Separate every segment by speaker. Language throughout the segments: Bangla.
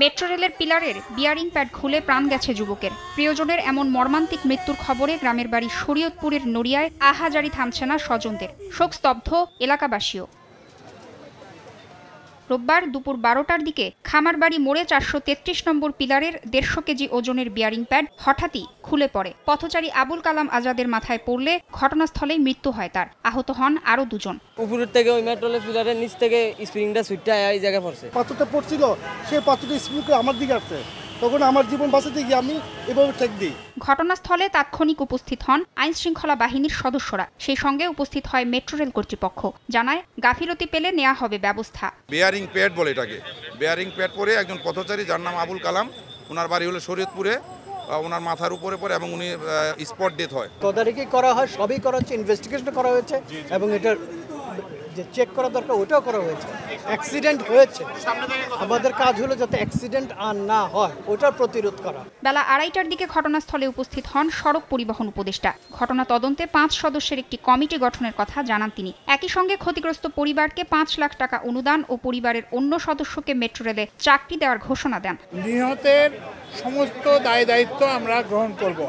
Speaker 1: মেট্রো রেলের পিলারের বিয়ারিং প্যাড খুলে প্রাণ গেছে যুবকের। প্রিয়জনের এমন মর্মান্তিক মৃত্যুর খবরে গ্রামের বাড়ি শরীয়তপুরের নড়িয়ায় আহাজারি থামছে না স্বজনদের। শোকস্তব্ধ এলাকাবাসীও। রোববার দুপুর 12টার দিকে খামারবাড়ি মোড়ে 433 নম্বর পিলারের 150 কেজি ওজনের বিয়ারিং প্যাড হঠাৎই খুলে পড়ে। পথচারী আবুল কালাম আজাদের মাথায় পড়লে ঘটনাস্থলেই মৃত্যু হয় তার। আহত হন আরও দুজন।
Speaker 2: উপরের থেকে ওই মেট্রোলের পিলারের নিচ থেকে স্প্রিংটা সুইটটা এই জায়গায় পড়ছে।
Speaker 3: পাথরটা পড়ছিল, সেই পাথরটা স্প্রিং করে আমার দিকে আসছে, তখন আমার জীবন বাঁচাতে গিয়ে আমি এভাবে ঠেক দিই।
Speaker 1: ঘটনাস্থলে তাৎক্ষণিক উপস্থিত হন আইন শৃঙ্খলা বাহিনীর সদস্যরা। সেই সঙ্গে উপস্থিত হয় মেট্রো রেল কর্তৃপক্ষ। জানায় গাফিলতি পেলে নেওয়া হবে ব্যবস্থা।
Speaker 4: বিয়ারিং প্যাড বলে এটাকে। বিয়ারিং প্যাড পরে একজন পথচারী, যার নাম আবুল কালাম, ওনার বাড়ি হলো শরীয়তপুরে, ওনার মাথার উপরে পড়ে এবং উনি স্পট ডেথ হয়।
Speaker 5: তদারকি করা হয়, সবই করা হচ্ছে, ইনভেস্টিগেশন করা হয়েছে এবং এটার যে চেক করা দরকার ওটাও করা হয়েছে। অ্যাক্সিডেন্ট হয়েছে, আমাদের কাজ হলো যাতে অ্যাক্সিডেন্ট আর না হয় ওটার প্রতিরোধ করা।
Speaker 1: বেলা 2:30টার দিকে ঘটনাস্থলে উপস্থিত হন সড়ক পরিবহন উপদেষ্টা। ঘটনা তদন্তে 5 সদস্যের একটি কমিটি গঠনের কথা জানান তিনি। একই সঙ্গে ক্ষতিগ্রস্ত পরিবারকে 5 লাখ টাকা অনুদান ও পরিবারের অন্য সদস্যকে মেট্রো রেলে চাকরি দেওয়ার ঘোষণা দেন।
Speaker 6: নিহতের সমস্ত দায় দায়িত্ব আমরা গ্রহণ করব,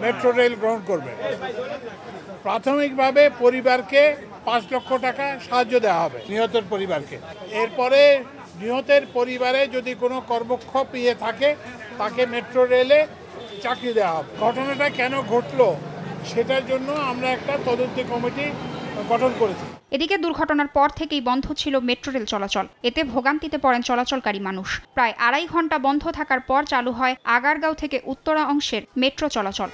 Speaker 6: মেট্রো রেল গ্রহণ করবে। প্রাথমিকভাবে পরিবারকে 5 লক্ষ টাকা সাহায্য দেওয়া হবে নিহতের পরিবারকে। এরপরে নিহতের পরিবারে যদি কোনো কর্মক্ষোভ ইয়ে থাকে তাকে মেট্রো রেলে চাকরি দেওয়া হবে। ঘটনাটা কেন ঘটলো সেটার জন্য আমরা একটা তদন্ত কমিটি গঠন করেছি।
Speaker 1: এদিকে দুর্ঘটনার পর থেকেই বন্ধ ছিল মেট্রো রেল চলাচল। এতে ভোগান্তিতে পড়েন চলাচলকারী মানুষ। প্রায় 2.5 ঘন্টা বন্ধ থাকার পর চালু হয় আগারগাঁও থেকে উত্তরা অংশের মেট্রো চলাচল।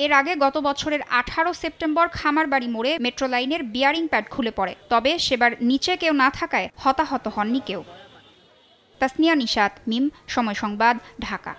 Speaker 1: এর আগে গত বছরের 18 সেপ্টেম্বর খামারবাড়ি মোড়ে মেট্রো লাইনের বিয়ারিং প্যাড খুলে পড়ে। তবে সেবার নিচে কেউ না থাকায় হতাহত হননি কেউ। তাসনিয়া নিশাত, মিম, সময় সংবাদ, ঢাকা।